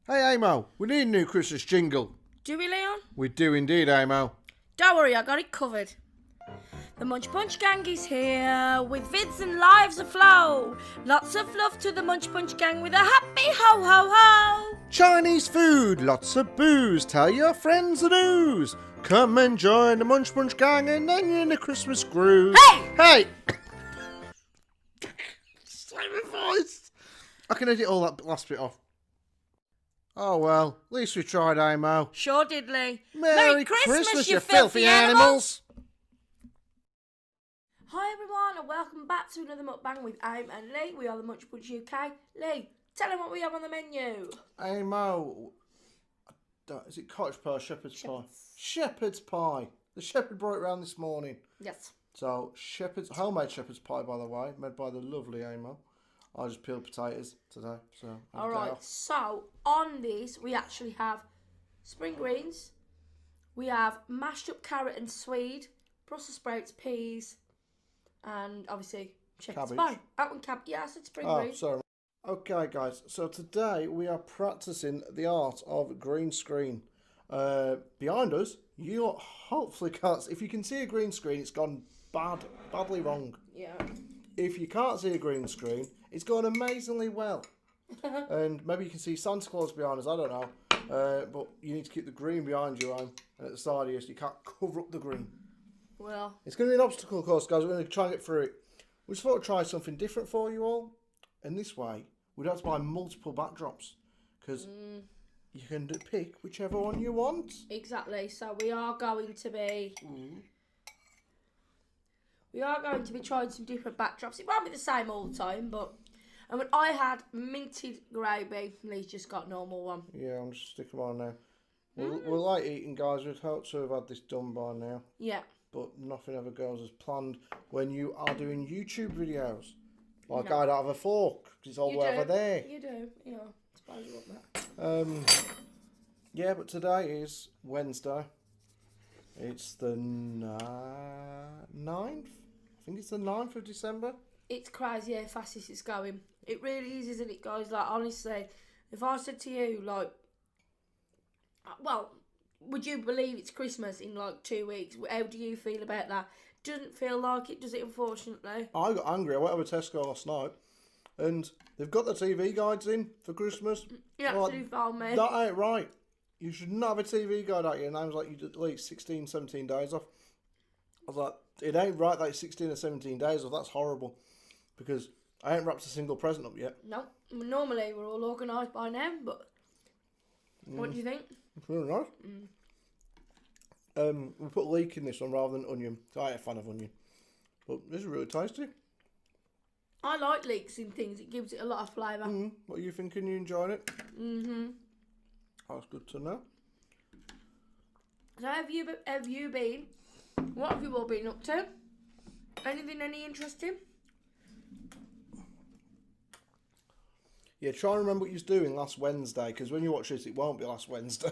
Hey, Amo, we need a new Christmas jingle. Do we, Leon? We do indeed, Amo. Don't worry, I got it covered. The Munch Punch gang is here with vids and lives aflow. Lots of love to the Munch Punch gang with a happy ho ho ho. Chinese food, lots of booze, tell your friends the news. Come and join the Munch Punch gang and then you're in the Christmas groove. Hey! Hey! Same voice. I can edit all that last bit off. Oh well, at least we tried, Amo. Sure did, Leigh. Merry Christmas, you filthy animals. Hi everyone and welcome back to another mukbang with Aim and Leigh. We are the Munch Punch UK. Leigh, tell them what we have on the menu. Amo, is it cottage pie or shepherd's pie? Shepherd's pie. The shepherd brought it round this morning. Yes. So, homemade shepherd's pie, by the way, made by the lovely Amo. I just peeled potatoes today. So Alright, so on this we actually have spring greens, we have mashed up carrot and swede, Brussels sprouts, peas, and obviously shepherd's pie. That one yeah, I said spring greens. Sorry. Okay, guys, so today we are practicing the art of green screen. Behind us, you hopefully can't. If you can see a green screen, it's gone badly wrong. Yeah. If you can't see a green screen, it's gone amazingly well. And maybe you can see Santa Claus behind us, I don't know. But you need to keep the green behind you, and at the side of you, so you can't cover up the green. Well, it's going to be an obstacle course, guys. We're going to try and get through it. We just thought we'd try something different for you all. And this way, we don't have to buy multiple backdrops. Because you can pick whichever one you want. Exactly. So we are going to be... We are going to be trying some different backdrops. It won't be the same all the time, but... And when I had minted gravy, Lee's just got normal one. Yeah, I'm just sticking on now. We're late eating, guys. We'd hoped to have had this done by now. Yeah. But nothing ever goes as planned when you are doing YouTube videos. Like I don't have a fork, because it's all over there. You do, yeah. I suppose you want that. Yeah, but today is Wednesday. It's the 9th? I think it's the 9th of December. It's crazy how fast this is going. It really is, isn't it, guys? Like, honestly, if I said to you, like, well, would you believe it's Christmas in, like, 2 weeks? How do you feel about that? Doesn't feel like it, does it, unfortunately? I got angry. I went over to Tesco last night, and they've got the TV guides in for Christmas. You absolutely found me. That ain't right. You should not have a TV guide out here. And I was like, you did at least 16, 17 days off. I was like, it ain't right that it's 16 or 17 days off. That's horrible. Because I ain't wrapped a single present up yet. No. Normally, we're all organised by now, but what do you think? It's really nice. We put leek in this one rather than onion. So I ain't a fan of onion. But this is really tasty. I like leeks in things. It gives it a lot of flavour. What are you thinking? You enjoying it? That's good to know. So have you been? What have you all been up to? Anything any interesting? Yeah, try and remember what you was doing last Wednesday, because when you watch this, it won't be last Wednesday.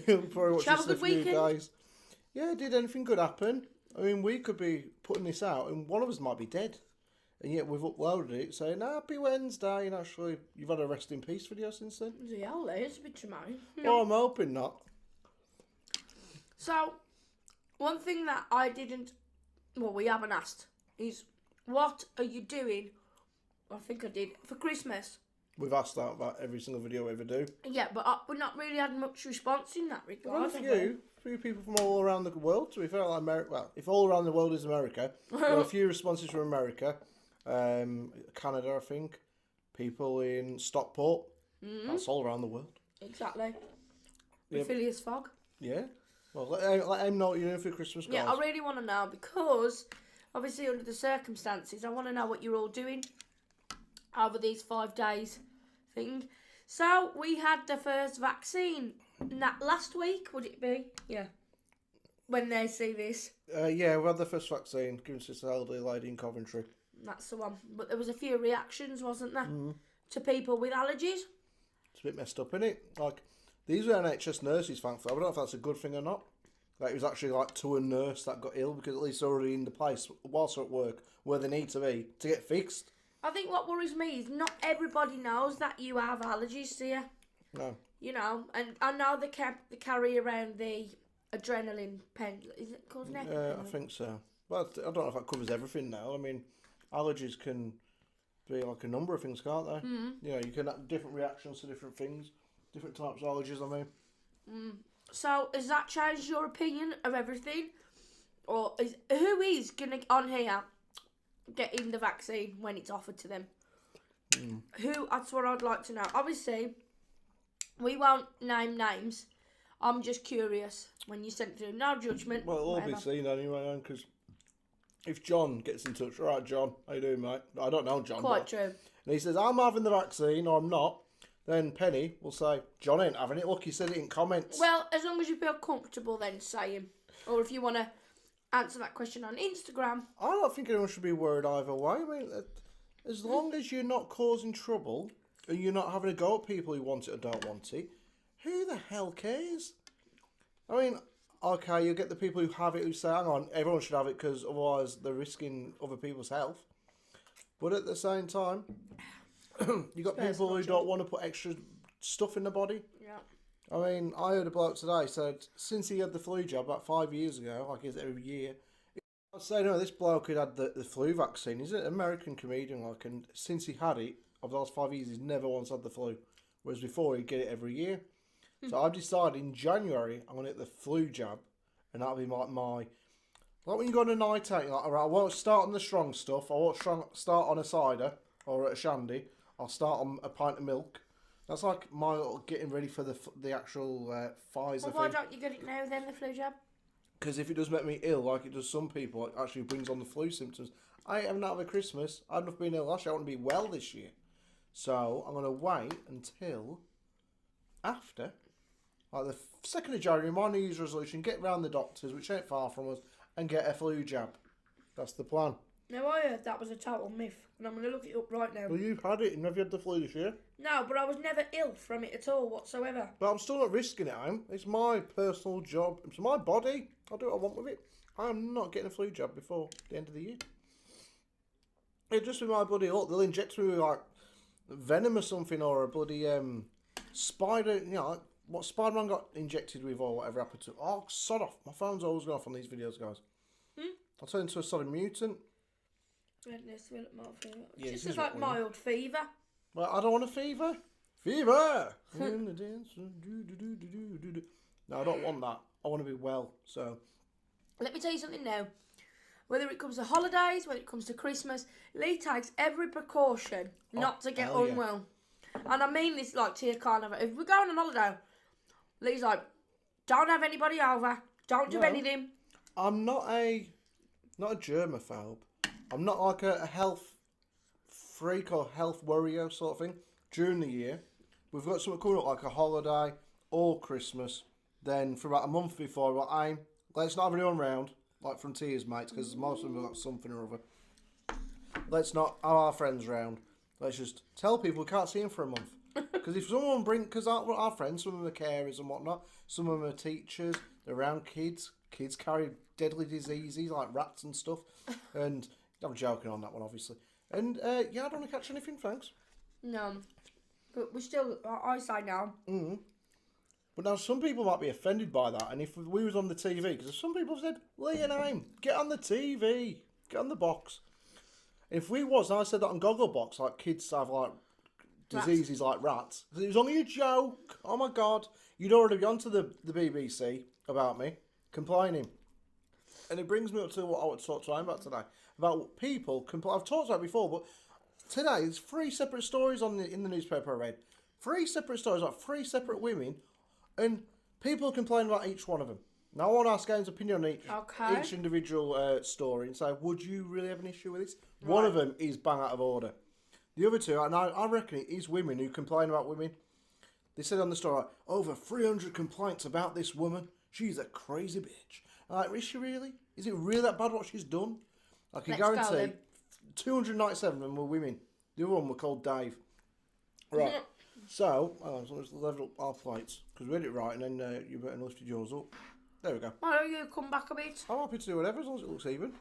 You'll probably watch this in a few days. Yeah, did anything good happen? I mean, we could be putting this out, and one of us might be dead. And yet we've uploaded it saying, Happy Wednesday, and actually, you've had a rest in peace video since then. Yeah, it's a bit traumatic. Well, I'm hoping not. So, one thing that we haven't asked, is what are you doing, I think I did, for Christmas? We've asked that about every single video we ever do. Yeah, but we've not really had much response in that regard. Well, a few people from all around the world. To be fair, like America, well, if all around the world is America, there are a few responses from America, Canada, I think, people in Stockport. That's all around the world. Exactly. Phileas Fogg. Yeah. Well, let him know what you're doing for Christmas, guys. Yeah, I really want to know, because obviously under the circumstances, I want to know what you're all doing over these 5 days thing. So we had the first vaccine last week, would it be? Yeah. When they see this. Yeah, we had the first vaccine given to this elderly lady in Coventry. That's the one. But there was a few reactions, wasn't there? To people with allergies. It's a bit messed up, isn't it? Like, these were NHS nurses, thankfully. I don't know if that's a good thing or not. Like, it was actually like to a nurse that got ill, because at least they're already in the place whilst they're at work where they need to be to get fixed. I think what worries me is not everybody knows that you have allergies, do you? No. You know, and I know they carry around the adrenaline pen. Is it called an Yeah, I think so. But I don't know if that covers everything now. I mean, allergies can be like a number of things, can't they? Mm. You know, you can have different reactions to different things, different types of allergies, I mean. So, has that changed your opinion of everything? Or who is going to, on here, getting the vaccine when it's offered to them? Who, that's what I'd like to know. Obviously, we won't name names. I'm just curious when you sent through. No judgment. Well, it'll all be seen anyway, because if John gets in touch, all right, John, how you doing, mate? I don't know John. Quite true. And he says, I'm having the vaccine or I'm not. Then Penny will say, John ain't having it. Look, he said it in comments. Well, as long as you feel comfortable then saying. Or if you want to answer that question on Instagram. I don't think anyone should be worried either way. I mean, as long as you're not causing trouble and you're not having a go at people who want it or don't want it, who the hell cares? I mean, okay, you get the people who have it who say, hang on, everyone should have it because otherwise they're risking other people's health. But at the same time, you got people who don't want to put extra stuff in the body. Yeah. I mean, I heard a bloke today said since he had the flu jab about 5 years ago, like he has every year. I say no, this bloke had the flu vaccine. He's an American comedian, like, and since he had it over the last 5 years, he's never once had the flu. Whereas before, he'd get it every year. So I've decided in January I'm gonna get the flu jab, and that'll be like like when you go on a night out, you're like, all right, I won't start on the strong stuff. I won't start on a cider or a shandy. I'll start on a pint of milk. That's like my little getting ready for the actual Pfizer thing. Well, why don't you get it now then, the flu jab? Because if it does make me ill, like it does some people, it actually brings on the flu symptoms. I haven't had a Christmas. I've not been ill last year. I want to be well this year. So I'm going to wait until after, like the 2nd of January, my New Year's resolution, get round the doctors, which ain't far from us, and get a flu jab. That's the plan. Now, I heard that was a total myth, and I'm going to look it up right now. Well, you've had it, and have you had the flu this year? No, but I was never ill from it at all whatsoever. But I'm still not risking it, It's my personal job. It's my body. I'll do what I want with it. I'm not getting a flu jab before the end of the year. It'll just be my bloody luck. They'll inject me with, like, venom or something, or a bloody spider, you know, like what Spider-Man got injected with or whatever happened to. Oh, sod off. My phone's always going off on these videos, guys. I'll turn into a solid mutant. Yeah, just like mild fever. Well, I don't want a fever. Fever! In the dance. No, I don't want that. I want to be well, so. Let me tell you something now. Whether it comes to holidays, whether it comes to Christmas, Leigh takes every precaution not to get unwell. Yeah. And I mean this like to your carnival. If we're going on holiday, Leigh's like, don't have anybody over. Don't do anything. I'm not a germaphobe. I'm not like a health freak or health warrior sort of thing. During the year, we've got something coming up like a holiday or Christmas. Then for about a month before, we're like, let's not have anyone round, like Frontiers mates, because most of them have got something or other. Let's not have our friends round. Let's just tell people we can't see them for a month. Because if someone because our friends, some of them are carers and whatnot, some of them are teachers, they're around kids. Kids carry deadly diseases like rats and stuff. And I'm joking on that one, obviously. And I don't want to catch anything, thanks. No, but we still, I say no. But now some people might be offended by that. And if we was on the TV, because some people have said, Leigh and I'm, get on the TV, get on the box. If we was, and I said that on Gogglebox, like kids have like diseases like rats. It was only a joke. Oh my God. You'd already be onto the BBC about me complaining. And it brings me up to what I want to talk to you about today. About people I've talked about it before, but today there's 3 separate stories in the newspaper I read. 3 separate stories, like 3 separate women, and people complain about each one of them. Now I want to ask Gaines' opinion on each individual story and say, would you really have an issue with this? Right. One of them is bang out of order. The other 2, and I reckon it is women who complain about women. They said on the story, like, over 300 complaints about this woman. She's a crazy bitch. I'm like, is she really? Is it really that bad what she's done? I can guarantee 297 of them were women. The other one were called Dave. Right. So let's level up our plates, because we had it right, and then you better lifted yours up. There we go. Why don't you come back a bit? I'm happy to do whatever, as long as it looks even.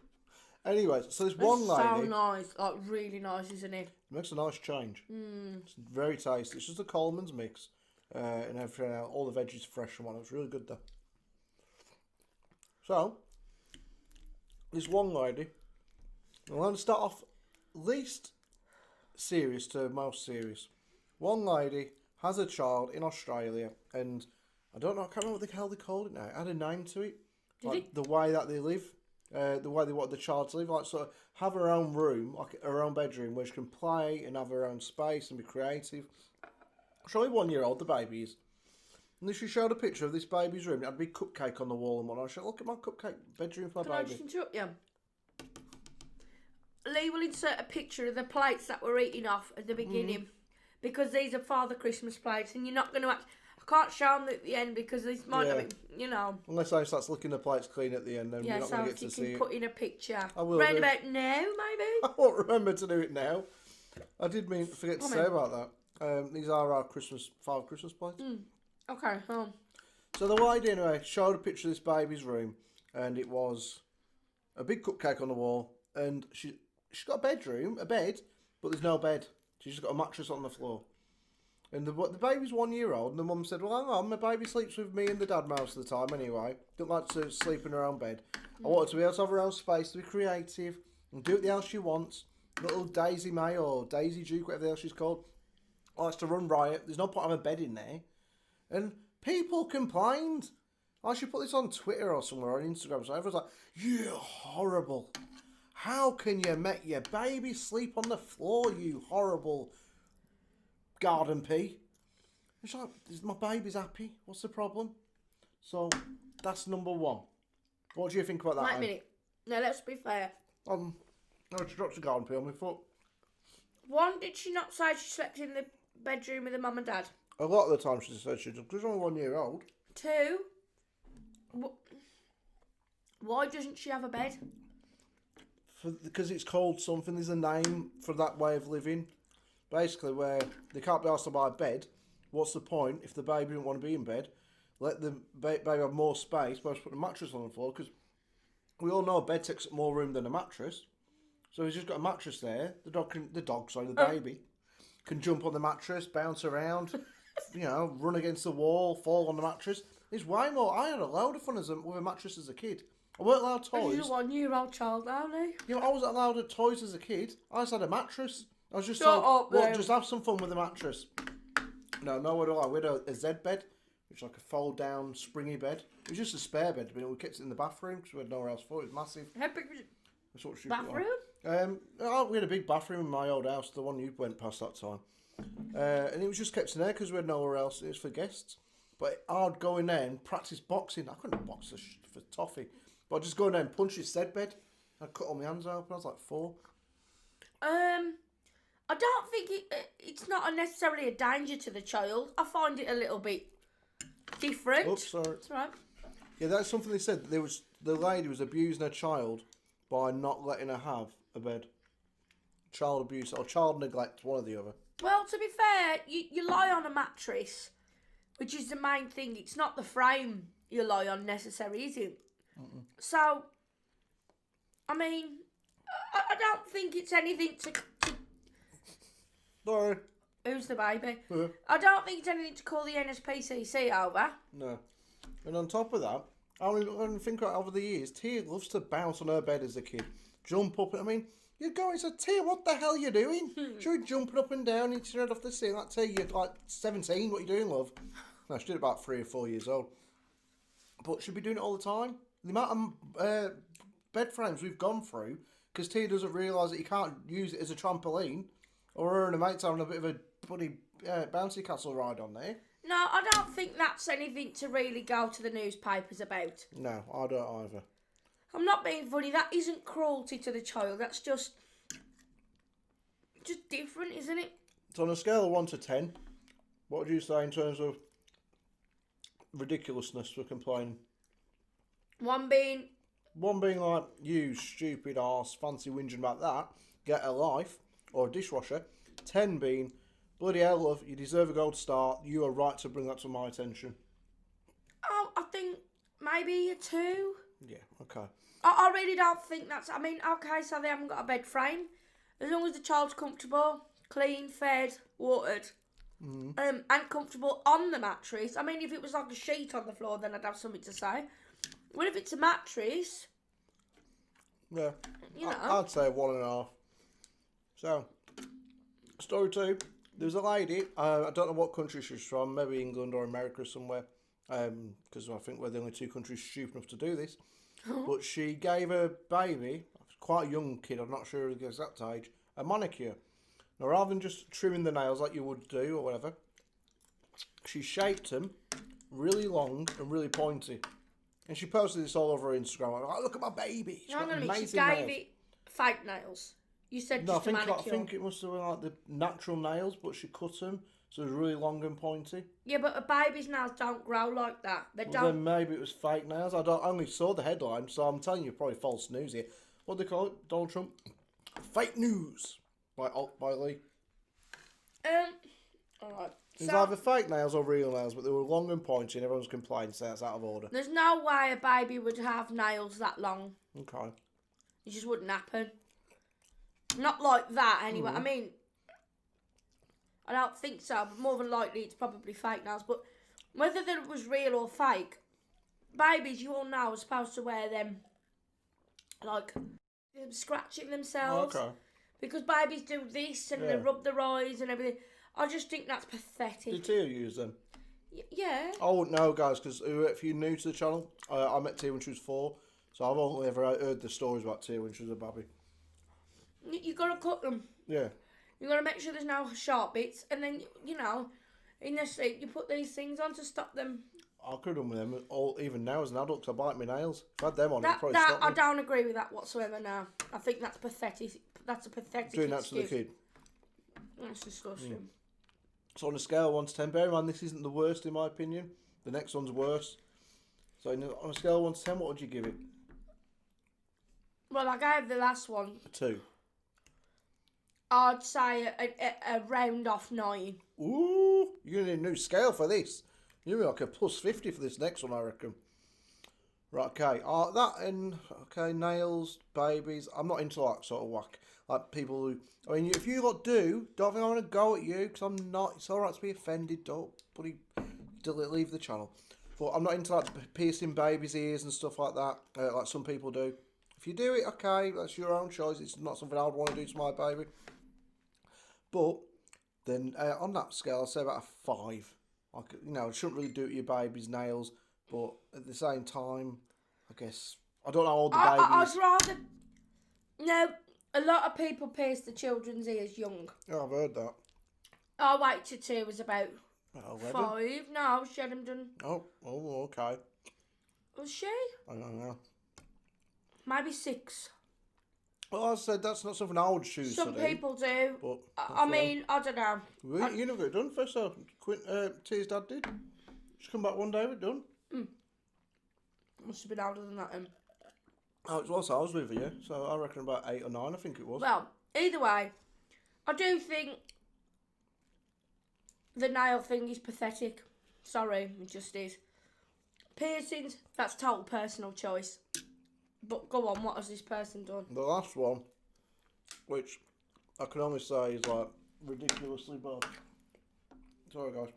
Anyways, so there's one lady. So nice, like really nice, isn't it? It makes a nice change. It's very tasty. It's just a Coleman's mix. and everything else. All the veggies fresh and whatnot. It's really good though. So, this one lady, I'm going to start off least serious to most serious. One lady has a child in Australia, and I don't know, I can't remember what the hell they called it now. It had a name to it. Like the way that they live, the way they want the child to live, like sort of have her own room, like her own bedroom, where she can play and have her own space and be creative. She's only 1 year old, the baby is. And then she showed a picture of this baby's room. It had a big cupcake on the wall and whatnot. She said, look at my cupcake bedroom for my baby. Can I just interrupt you? Leigh will insert a picture of the plates that we're eating off at the beginning. Because these are Father Christmas plates, and you're not going to I can't show them at the end because this might not be, Unless I start licking the plates clean at the end, then you're not going to get to see it. You can put in a picture. I will Round about now, maybe? I won't remember to do it now. I did forget to say about that. These are our Father Christmas plates. Okay, So the lady, anyway, showed a picture of this baby's room, and it was a big cupcake on the wall, and she's got a bed, but there's no bed. She's just got a mattress on the floor. And the baby's 1 year old, and the mum said, well, hang on, my baby sleeps with me and the dad most of the time anyway. Don't like to sleep in her own bed. I want her to be able to have her own space, to be creative, and do what the hell she wants. Little Daisy May or Daisy Duke, whatever the hell she's called, likes to run riot. There's no point having a bed in there. And people complained. I should put this on Twitter or somewhere, or on Instagram. So everyone's like, you're horrible. How can you make your baby sleep on the floor, you horrible garden pea? It's like, my baby's happy. What's the problem? So, that's number one. What do you think about that? Wait a minute. Now, let's be fair. No, she dropped a garden pea on my foot. One, did she not say she slept in the bedroom with her mum and dad? A lot of the time she said she did, because she's only 1 year old. Two, why doesn't she have a bed? Because it's called something. There's a name for that way of living. Basically, where they can't be asked to buy a bed. What's the point if the baby didn't want to be in bed? Let the baby have more space by putting a mattress on the floor, because we all know a bed takes up more room than a mattress. So he's just got a mattress there. The baby can jump on the mattress, bounce around, run against the wall, fall on the mattress. It's way more. I had a load of fun with a mattress as a kid. I weren't allowed toys. You're a 1 year old child now, Leigh. I wasn't allowed toys as a kid. I just had a mattress. I was just told, just have some fun with the mattress. No, nowhere allowed. We had a Z bed, which is like a fold down, springy bed. It was just a spare bed, but we kept it in the bathroom because we had nowhere else for it. It was massive. How big was it? Bathroom? We had a big bathroom in my old house, the one you went past that time. And it was just kept in there because we had nowhere else. It was for guests. But I'd go in there and practice boxing. I couldn't box for toffee. But I'd just go in there and punch his said bed. I'd cut all my hands open. I was like 4. I don't think it's not necessarily a danger to the child. I find it a little bit different. Oops, sorry. That's right. Yeah, that's something they said. The lady was abusing her child by not letting her have a bed. Child abuse or child neglect, one or the other. Well, to be fair, you lie on a mattress, which is the main thing. It's not the frame you lie on necessarily, is it? So, I mean, I don't think it's anything to... Sorry. Who's the baby? Yeah. I don't think it's anything to call the NSPCC over. No. And on top of that, I think over the years, Tia loves to bounce on her bed as a kid. Jump up. You'd go and say, Tia, what the hell are you doing? She was jumping up and down and she'd head off the ceiling. Like, Tia, you're like 17. What are you doing, love? No, she did it about 3 or 4 years old. But she'd be doing it all the time. The amount of bed frames we've gone through, because Tia doesn't realise that you can't use it as a trampoline, or her and her mates having a bit of a bloody bouncy castle ride on there. No, I don't think that's anything to really go to the newspapers about. No, I don't either. I'm not being funny. That isn't cruelty to the child. That's just different, isn't it? So on a scale of 1 to 10, what would you say in terms of ridiculousness for complaining? 1 being... 1 being like, you stupid arse, fancy whinging about that, get a life, or a dishwasher. 10 being, bloody hell, love, you deserve a gold star, you are right to bring that to my attention. Oh, I think maybe a 2. Yeah, okay. I really don't think that's... I mean, okay, so they haven't got a bed frame. As long as the child's comfortable, clean, fed, watered, and comfortable on the mattress. I mean, if it was like a sheet on the floor, then I'd have something to say. But if it's a mattress, yeah, you know, I'd say 1.5. So, story 2. There was a lady. I don't know what country she's from. Maybe England or America somewhere. Because I think we're the only 2 countries stupid enough to do this. But she gave her baby, quite a young kid, I'm not sure the exact age, a manicure. Now, rather than just trimming the nails like you would do or whatever, she shaped them really long and really pointy. And she posted this all over her Instagram. Like, oh, look at my baby. She's got amazing she gave it fake nails. You said no, just a manicure. I think it must have been like the natural nails, but she cut them, so it was really long and pointy. Yeah, but a baby's nails don't grow like that. They don't. Then maybe it was fake nails. I only saw the headline, so I'm telling you probably false news here. What do they call it? Donald Trump? Fake news by Leigh. Alright. It's either fake nails or real nails, but they were long and pointy, and everyone's complaining, so that's out of order. There's no way a baby would have nails that long. Okay. It just wouldn't happen. Not like that, anyway. I mean, I don't think so, but more than likely it's probably fake nails. But whether that was real or fake, babies, you all know, are supposed to wear them, like, scratching themselves. Okay. Because babies do this and they rub their eyes and everything. I just think that's pathetic. Did Tia use them? Yeah. I wouldn't know, guys, because if you're new to the channel, I met Tia when she was 4, so I've only ever heard the stories about Tia when she was a baby. You got to cut them. Yeah. You got to make sure there's no sharp bits, and then, you know, in their sleep, you put these things on to stop them. I could have done with them, even now as an adult, because I bite my nails. If I had them on, it'd probably stop me. I don't agree with that whatsoever now. I think that's pathetic. That's a pathetic Doing that to the kid. That's disgusting. So on a scale of 1 to 10, bear in mind this isn't the worst in my opinion. The next one's worse. So on a scale of 1 to 10, what would you give it? Well, I gave the last one A 2. I'd say a round off 9. Ooh, you're going to need a new scale for this. You're like a plus 50 for this next one, I reckon. Right, okay. Nails, babies. I'm not into that sort of whack. Like people who, I mean, if you don't think I want to go at you, because I'm not. It's alright to be offended, don't leave the channel. But I'm not into like piercing babies' ears and stuff like that, like some people do. If you do it, okay, that's your own choice. It's not something I would want to do to my baby. But then on that scale, I'd say about a 5. Like, you know, it shouldn't really do it to your baby's nails, but at the same time, I guess I don't know how old the baby is. I'd rather. No, a lot of people pierce the children's ears young. Yeah, I've heard that. Our wait to 2 was about 11? 5. No, she had them done. Oh, okay. Was she? I don't know. Maybe 6. Well, I said that's not something I would choose Some to do. people do. But I mean, I don't know. You never got it done first, so Tia's dad did. She come back one day with it done. Must have been older than that. Oh, it was I was with you, so I reckon about 8 or 9, I think it was. Well, either way, I do think the nail thing is pathetic. Sorry, it just is. Piercings, that's total personal choice. But go on, what has this person done? The last one, which I can only say is like ridiculously bad. Sorry, guys.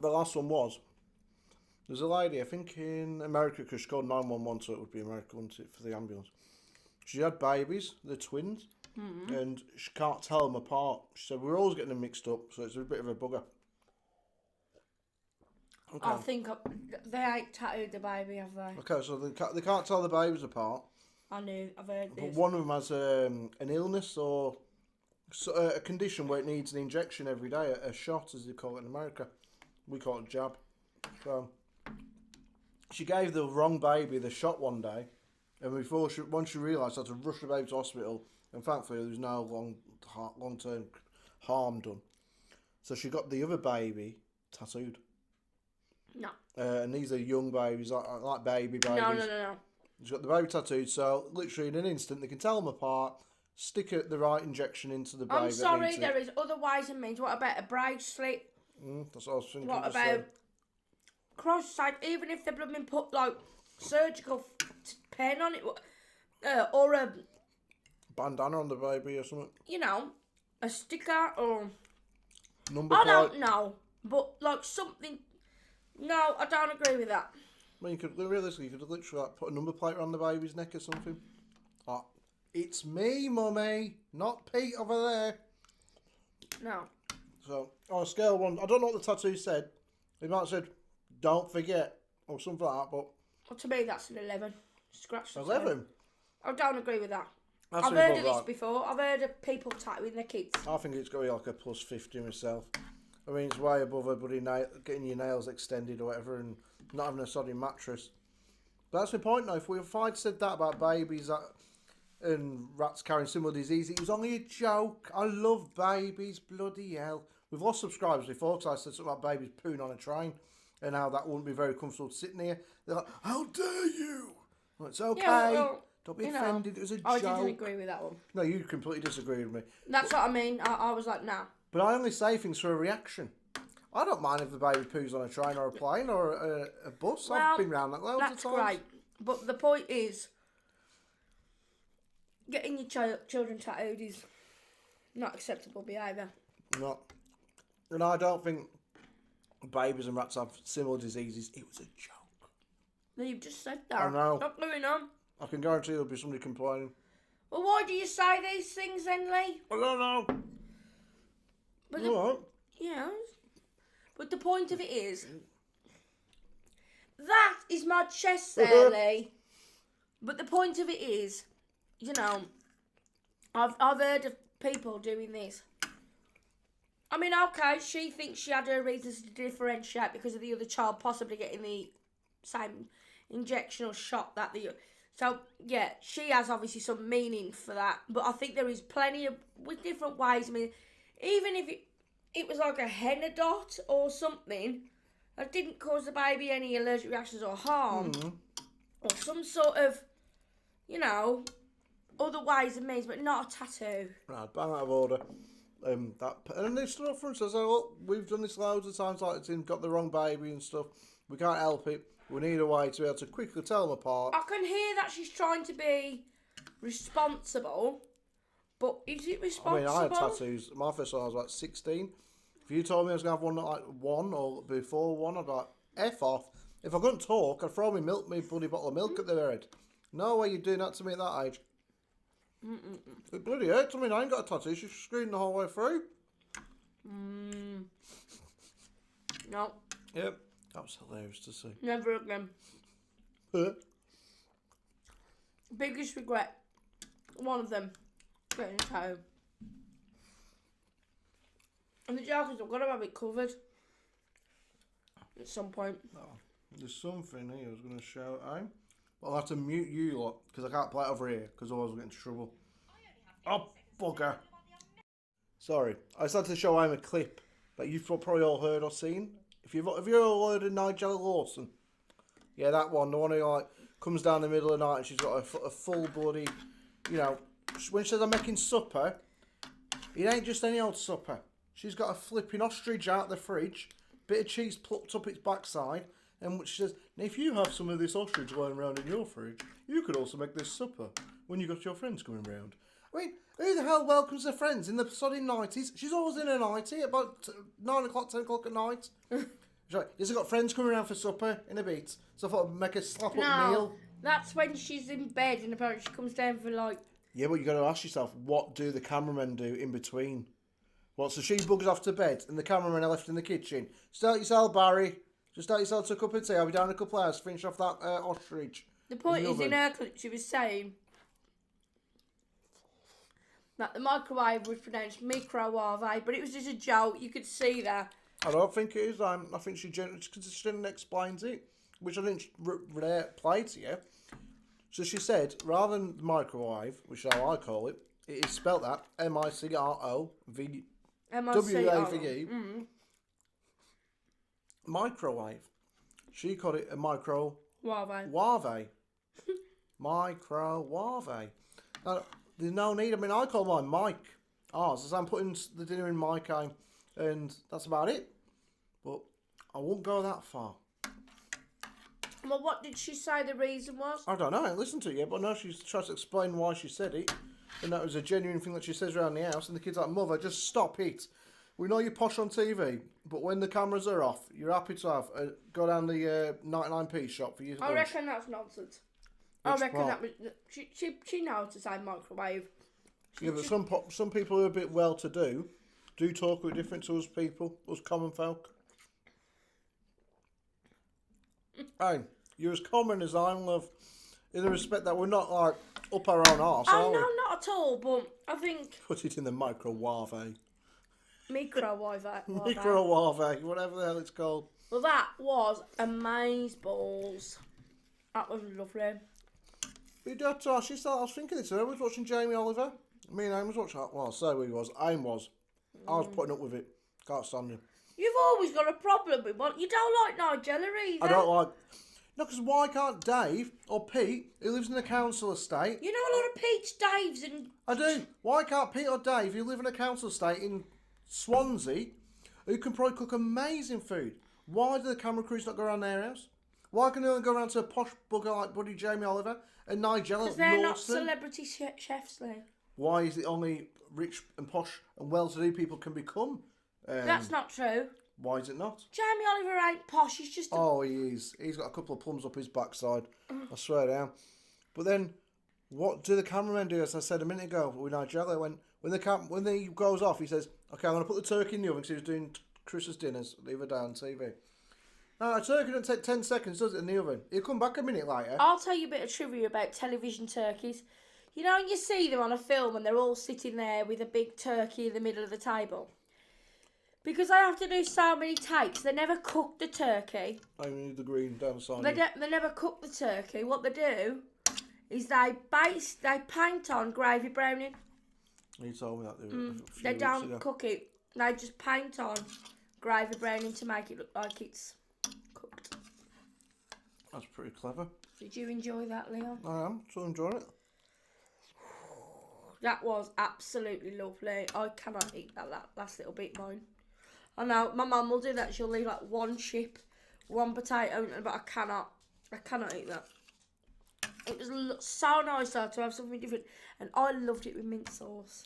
The last one was, there's a lady, I think in America, because she called 911, so it would be America, wouldn't it, for the ambulance. She had babies, they're twins, and she can't tell them apart. She said, we're always getting them mixed up, so it's a bit of a bugger. Okay. I think they ain't tattooed the baby, have they? Okay, so they can't tell the babies apart. I've heard this. But one of them has an illness or a condition where it needs an injection every day, a shot as they call it in America. We call it a jab. So she gave the wrong baby the shot one day, and once she realised, she had to rush the baby to hospital, and thankfully there was no long-term harm done. So she got the other baby tattooed. No. And these are young babies, like baby babies. No. She's got the baby tattooed, so literally in an instant they can tell them apart, stick the right injection into the baby. I'm sorry, there is other ways and means. What about a bracelet? That's what I was thinking. What about cross-side? Even if they've been put like surgical pen on it, or a bandana on the baby or something. You know, a sticker or Number I plate. don't know, but like something. No, I don't agree with that. I mean, realistically, you could literally like, put a number plate around the baby's neck or something. Oh, it's me, mummy, not Pete over there. No. So, on a scale of 1, I don't know what the tattoo said. It might have said, don't forget, or something like that, but... Well, to me, that's an 11. Scratch the 11? I don't agree with that. That's I've heard of this before. I've heard of people tattooing their kids. I think it's got to be like a plus 50 myself. I mean, it's way above everybody getting your nails extended or whatever and not having a soddy mattress. But that's my point now. If I'd said that about babies and rats carrying similar disease, it was only a joke. I love babies, bloody hell. We've lost subscribers before because I said something about babies pooing on a train and how that wouldn't be very comfortable sitting here. They're like, how dare you? Well, it's okay. Yeah, don't be offended. It was a joke. I didn't agree with that one. No, you completely disagreed with me. That's what I mean. I was like, nah. But I only say things for a reaction. I don't mind if the baby poos on a train or a plane or a bus. Well, I've been around that loads of times. That's great. But the point is, getting your children tattooed is not acceptable behaviour. No. And I don't think babies and rats have similar diseases. It was a joke. No, you've just said that. I know. Stop moving on. I can guarantee there'll be somebody complaining. Well, why do you say these things then, Leigh? I don't know. But Alright. Yeah. But the point of it is, that is my chest there, Leigh. But the point of it is, you know, I've heard of people doing this. I mean, okay, she thinks she had her reasons to differentiate because of the other child possibly getting the same injection or shot that the... So, yeah, she has obviously some meaning for that. But I think there is plenty of... with different ways. I mean, even if it was like a henna dot or something that didn't cause the baby any allergic reactions or harm, or some sort of, you know, other ways and means, but not a tattoo. Right, bang out of order. And they stood up front and says, oh, look, we've done this loads of times, like it's got the wrong baby and stuff. We can't help it. We need a way to be able to quickly tell them apart. I can hear that she's trying to be responsible, but is it responsible? I mean, I had tattoos. My first one, I was like 16. If you told me I was going to have one at like 1 or before 1, I'd be like, F off. If I couldn't talk, I'd throw me bloody bottle of milk at their head. No way you're doing that to me at that age. It bloody hurts. I mean, I ain't got a tattoo. She's screaming the whole way through. No. Yep. That was hilarious to see. Never again. Biggest regret. One of them. Getting a tattoo. And the joke is I've got to have it covered. At some point. Oh, there's something here I was going to shout out. But I'll have to mute you lot. Because I can't play it over here. Because otherwise we'll get into trouble. Oh, bugger. Sorry. I just had to show him a clip that you've probably all heard or seen. Have you all heard of Nigella Lawson? Yeah, that one. The one who like comes down the middle of the night and she's got a full bloody, you know, when she says I'm making supper, it ain't just any old supper. She's got a flipping ostrich out the fridge, bit of cheese plucked up its backside, and she says, now if you have some of this ostrich lying around in your fridge, you could also make this supper when you got your friends coming round. I mean, who the hell welcomes their friends in the sodding 90s? She's always in her 90 about 9 o'clock, 10 o'clock at night. She's like, has got friends coming around for supper in a bit? So I thought I'd make a slap-up meal. That's when she's in bed and apparently she comes down for like... Yeah, but you got to ask yourself, what do the cameramen do in between? Well, so she buggers off to bed and the cameramen are left in the kitchen. Start yourself, Barry. Just start yourself to a cup of tea. I'll be down in a couple of hours to finish off that ostrich. The point is, in her clip, she was saying that the microwave was pronounced microwave, but it was just a joke. You could see that. I don't think it is. I think she didn't explain it, which I didn't play to you. So she said, rather than microwave, which is how I call it, it is spelt that M-I-C-R-O-V-W-A-V-E. Microwave. She called it a microwave. Microwave. There's no need. I mean, I call mine Mike. So I'm putting the dinner in my kind, and that's about it. But I won't go that far. Well, what did she say the reason was? I don't know. I haven't listened to it yet, but I know she's trying to explain why she said it, and that was a genuine thing that she says around the house. And the kid's like, "Mother, just stop it." We know you're posh on TV, but when the cameras are off, you're happy to have go down the 99p shop for your lunch. I reckon that's nonsense. I reckon that was she knows to say microwave. Yeah, but some people who are a bit well-to-do do talk a bit different to us people, us common folk. Hey, you're as common as I'm, love, in the respect that we're not like up our own arse, are we? No, not at all. But I think put it in the microwave. Microwave, whatever the hell it's called. Well, that was amazeballs. That was lovely. You did to ask yourself, I was thinking this, I was watching Jamie Oliver. Me and Aim was watching, well, so he was, Aim was. I was putting up with it. Can't stand him. You've always got a problem with what you don't like Nigella either. I don't like. No, because why can't Dave or Pete, who lives in a council estate? You know a lot of Pete's, Daves, and. I do. Why can't Pete or Dave, who live in a council estate in Swansea, who can probably cook amazing food? Why do the camera crews not go around their house? Why can they only go around to a posh bugger like Buddy Jamie Oliver and Nigella? Because they're not celebrity chefs, Leigh. Why is it only rich and posh and well-to-do people can become? That's not true. Why is it not? Jamie Oliver ain't posh, he's just Oh, he is. He's got a couple of plums up his backside. I swear down. But then, what do the cameramen do? As I said a minute ago with Nigella, when he goes off, he says, okay, I'm going to put the turkey in the oven because he was doing Christmas dinners the other day on TV. Now, a turkey doesn't take 10 seconds, does it, in the oven? He'll come back a minute later. I'll tell you a bit of trivia about television turkeys. You know, when you see them on a film and they're all sitting there with a big turkey in the middle of the table? Because I have to do so many takes, they never cook the turkey. I need the green down the side. They never cook the turkey. What they do is they paint on gravy browning. You told me that They don't cook it. They just paint on gravy browning to make it look like it's cooked. That's pretty clever. Did you enjoy that, Leon? I am. So enjoying it. That was absolutely lovely. I cannot eat that last little bit, mine. I know, my mum will do that. She'll leave like one chip, one potato, but I cannot eat that. It was so nice though to have something different, and I loved it with mint sauce.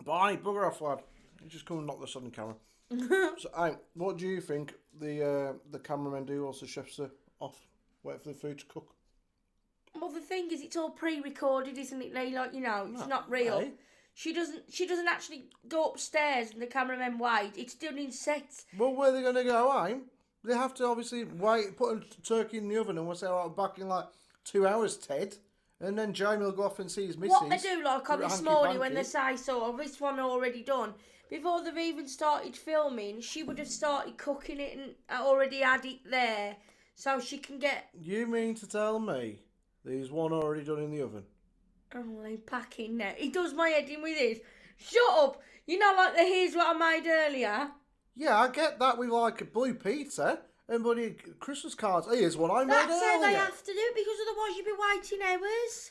Barney, bugger off, lad. You just come and knock this on the camera. So, what do you think the cameramen do whilst the chefs are off, wait for the food to cook? Well, the thing is, it's all pre-recorded, isn't it, Leigh? Like, you know, it's not real. Hey? She doesn't actually go upstairs and the cameramen wait. It's done in sets. Well, where are they going to go, Aim? They have to obviously wait, put a turkey in the oven, and we'll say, right, back in like 2 hours, Ted. And then Jamie will go off and see his missus. What they do, like on this morning when they say, so, this one already done. Before they've even started filming, she would have started cooking it and already had it there. So she can get... You mean to tell me there's one already done in the oven? Oh, he's packing now. He does my head in with this. Shut up. You know, like the here's what I made earlier. Yeah, I get that with like a blue pizza and bloody Christmas cards. Here's what I made earlier. That's how they have to do it, because otherwise you'd be waiting hours.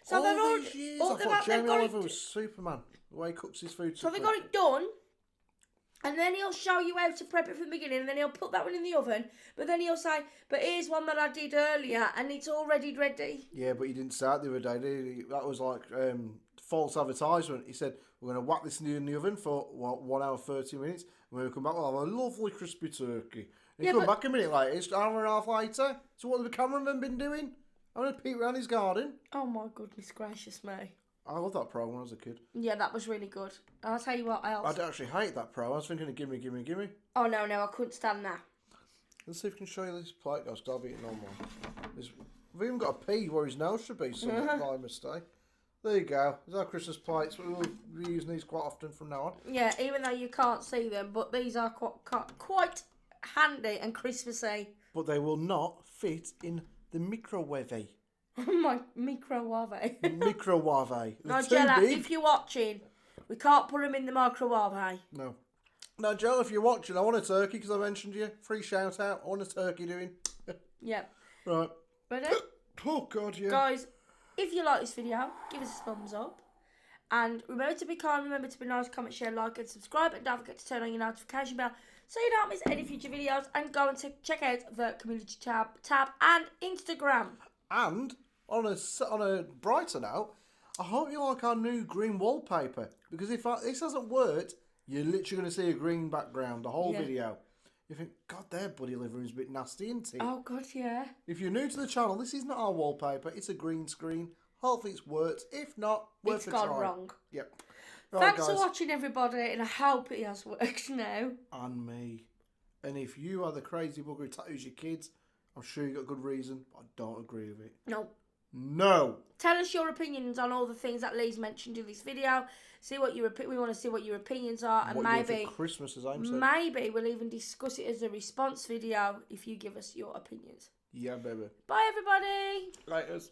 So all they've already... these years, I thought Jamie Oliver was Superman. The way he cooks his food. So they got it done. And then he'll show you how to prep it from the beginning, and then he'll put that one in the oven. But then he'll say, but here's one that I did earlier, and it's already ready. Yeah, but he didn't start the other day, did he? That was like false advertisement. He said, we're going to whack this in the oven for 1 hour, 30 minutes. And when we come back, we'll have a lovely crispy turkey. And he come back a minute later, it's an hour and a half later. So what have the cameraman been doing? I'm going to peek around his garden. Oh my goodness gracious me. I loved that pro when I was a kid. Yeah, that was really good. I'll tell you what else. I don't actually hate that pro. I was thinking of gimme, gimme, gimme. Oh, no, I couldn't stand that. Let's see if we can show you this plate, guys. I've eaten on one. We've even got a P where his nose should be, somewhere by mistake. There you go. There's our Christmas plates. We'll be using these quite often from now on. Yeah, even though you can't see them, but these are quite handy and Christmassy. But they will not fit in the microwave. My microwave. Microwave. Nigella, if you're watching, we can't put them in the microwave. No. Nigella, if you're watching, I want a turkey because I mentioned you. Free shout out. I want a turkey doing. Yep. Right. Ready? Oh, God, yeah. Guys, if you like this video, give us a thumbs up. And remember to be kind, remember to be nice, comment, share, like, and subscribe. And don't forget to turn on your notification bell so you don't miss any future videos. And go and check out the community tab and Instagram. And on a brighter note, I hope you like our new green wallpaper. Because if this hasn't worked, you're literally going to see a green background the whole video. You think, God, their buddy livery's a bit nasty, isn't it? Oh, God, yeah. If you're new to the channel, this is not our wallpaper. It's a green screen. Hopefully it's worked. If not, worth a try. It's gone wrong. Yep. Thanks for watching, everybody, and I hope it has worked now. And me. And if you are the crazy bugger who tattoos your kids, I'm sure you got good reason, but I don't agree with it. No. No. Tell us your opinions on all the things that Leigh's mentioned in this video. See what we want to see what your opinions are, and what maybe for Christmas, as I'm saying. Maybe we'll even discuss it as a response video if you give us your opinions. Yeah, baby. Bye, everybody. Laters.